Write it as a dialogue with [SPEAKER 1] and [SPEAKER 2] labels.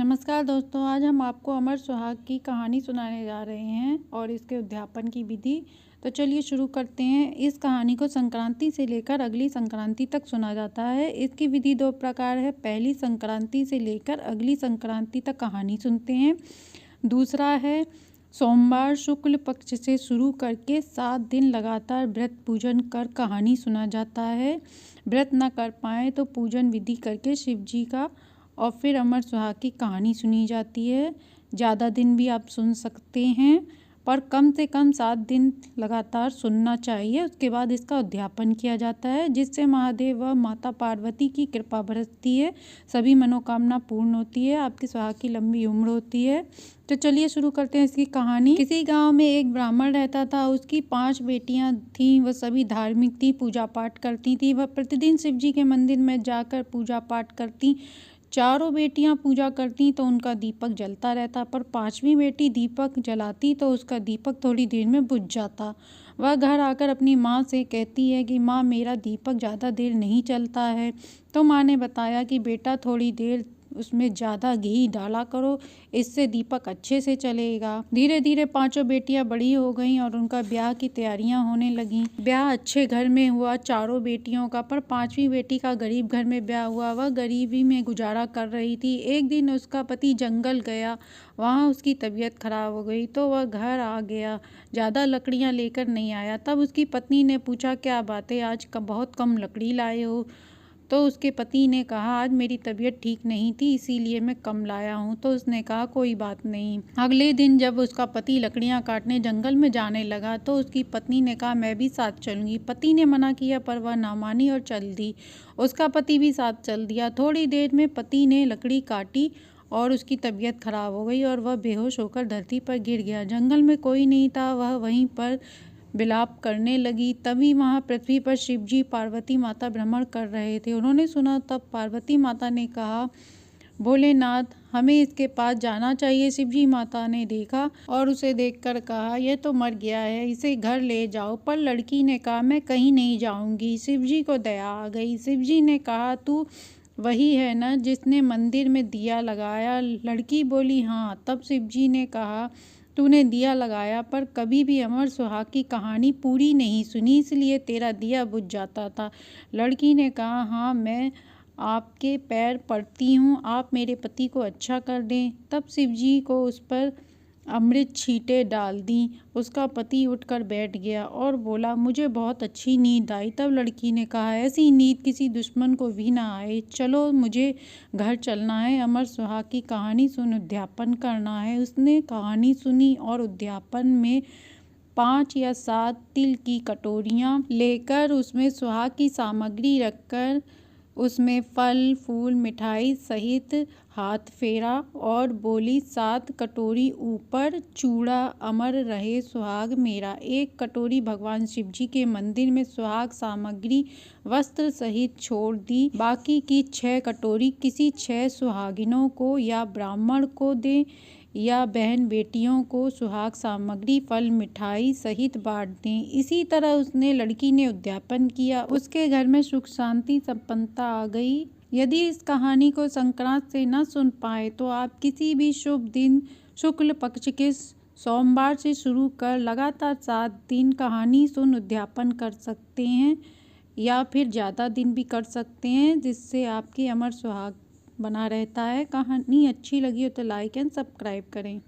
[SPEAKER 1] नमस्कार दोस्तों, आज हम आपको अमर सुहाग की कहानी सुनाने जा रहे हैं और इसके उद्यापन की विधि। तो चलिए शुरू करते हैं। इस कहानी को संक्रांति से लेकर अगली संक्रांति तक सुना जाता है। इसकी विधि दो प्रकार है। पहली संक्रांति से लेकर अगली संक्रांति तक कहानी सुनते हैं। दूसरा है सोमवार शुक्ल पक्ष से शुरू करके 7 दिन लगातार व्रत पूजन कर कहानी सुना जाता है। व्रत न कर पाए तो पूजन विधि करके शिव जी का और फिर अमर सुहाग की कहानी सुनी जाती है। ज़्यादा दिन भी आप सुन सकते हैं, पर कम से कम 7 दिन लगातार सुनना चाहिए। उसके बाद इसका उद्यापन किया जाता है, जिससे महादेव व माता पार्वती की कृपा बरसती है, सभी मनोकामना पूर्ण होती है, आपके सुहाग की लंबी उम्र होती है। तो चलिए शुरू करते हैं इसकी कहानी। किसी गांव में एक ब्राह्मण रहता था। उसकी 5 बेटियां थीं। वह सभी धार्मिक थी, पूजा पाठ करती थी। वह प्रतिदिन शिव जी के मंदिर में जाकर पूजा पाठ करती। चारों बेटियां पूजा करती तो उनका दीपक जलता रहता, पर 5वीं बेटी दीपक जलाती तो उसका दीपक थोड़ी देर में बुझ जाता। वह घर आकर अपनी माँ से कहती है कि माँ, मेरा दीपक ज़्यादा देर नहीं चलता है। तो माँ ने बताया कि बेटा, थोड़ी देर उसमें ज़्यादा घी डाला करो, इससे दीपक अच्छे से चलेगा। धीरे धीरे 5 बेटियां बड़ी हो गईं और उनका ब्याह की तैयारियां होने लगीं। ब्याह अच्छे घर में हुआ चारों बेटियों का, पर 5वीं बेटी का गरीब घर में ब्याह हुआ। वह गरीबी में गुजारा कर रही थी। एक दिन उसका पति जंगल गया, वहाँ उसकी तबीयत खराब हो गई तो वह घर आ गया। ज़्यादा लकड़ियाँ लेकर नहीं आया। तब उसकी पत्नी ने पूछा, क्या बात है, आज बहुत कम लकड़ी लाए हो? तो उसके पति ने कहा, आज मेरी तबीयत ठीक नहीं थी, इसीलिए मैं कम लाया हूँ। तो उसने कहा, कोई बात नहीं। अगले दिन जब उसका पति लकड़ियाँ काटने जंगल में जाने लगा तो उसकी पत्नी ने कहा, मैं भी साथ चलूँगी। पति ने मना किया, पर वह ना मानी और चल दी। उसका पति भी साथ चल दिया। थोड़ी देर में पति ने लकड़ी काटी और उसकी तबीयत खराब हो गई और वह बेहोश होकर धरती पर गिर गया। जंगल में कोई नहीं था, वह वहीं पर विलाप करने लगी। तभी वहां पृथ्वी पर शिव जी पार्वती माता भ्रमण कर रहे थे। उन्होंने सुना, तब पार्वती माता ने कहा, भोलेनाथ, हमें इसके पास जाना चाहिए। शिव जी माता ने देखा और उसे देखकर कहा, यह तो मर गया है, इसे घर ले जाओ। पर लड़की ने कहा, मैं कहीं नहीं जाऊंगी। शिव जी को दया आ गई। शिव जी ने कहा, तू वही है ना जिसने मंदिर में दिया लगाया? लड़की बोली, हाँ। तब शिव जी ने कहा, तूने दिया लगाया पर कभी भी अमर सुहाग की कहानी पूरी नहीं सुनी, इसलिए तेरा दिया बुझ जाता था। लड़की ने कहा, हाँ, मैं आपके पैर पड़ती हूँ, आप मेरे पति को अच्छा कर दें। तब शिव जी को उस पर अमृत छींटे डाल दी। उसका पति उठकर बैठ गया और बोला, मुझे बहुत अच्छी नींद आई। तब लड़की ने कहा, ऐसी नींद किसी दुश्मन को भी ना आए, चलो मुझे घर चलना है, अमर सुहाग की कहानी सुन उद्यापन करना है। उसने कहानी सुनी और उद्यापन में 5 या 7 तिल की कटोरियाँ लेकर उसमें सुहाग की सामग्री रखकर उसमें फल फूल मिठाई सहित हाथ फेरा और बोली, 7 कटोरी ऊपर चूड़ा, अमर रहे सुहाग मेरा। 1 कटोरी भगवान शिव जी के मंदिर में सुहाग सामग्री वस्त्र सहित छोड़ दी। बाकी की 6 कटोरी किसी 6 सुहागिनों को या ब्राह्मण को दे या बहन बेटियों को सुहाग सामग्री फल मिठाई सहित बांट दें। इसी तरह उसने लड़की ने उद्यापन किया। उसके घर में सुख शांति संपन्नता आ गई। यदि इस कहानी को संक्रांत से न सुन पाए तो आप किसी भी शुभ दिन शुक्ल पक्ष के सोमवार से शुरू कर लगातार 7 दिन कहानी सुन उद्यापन कर सकते हैं, या फिर ज़्यादा दिन भी कर सकते हैं, जिससे आपके अमर सुहाग बना रहता है। कहानी अच्छी लगी हो तो लाइक एंड सब्सक्राइब करें।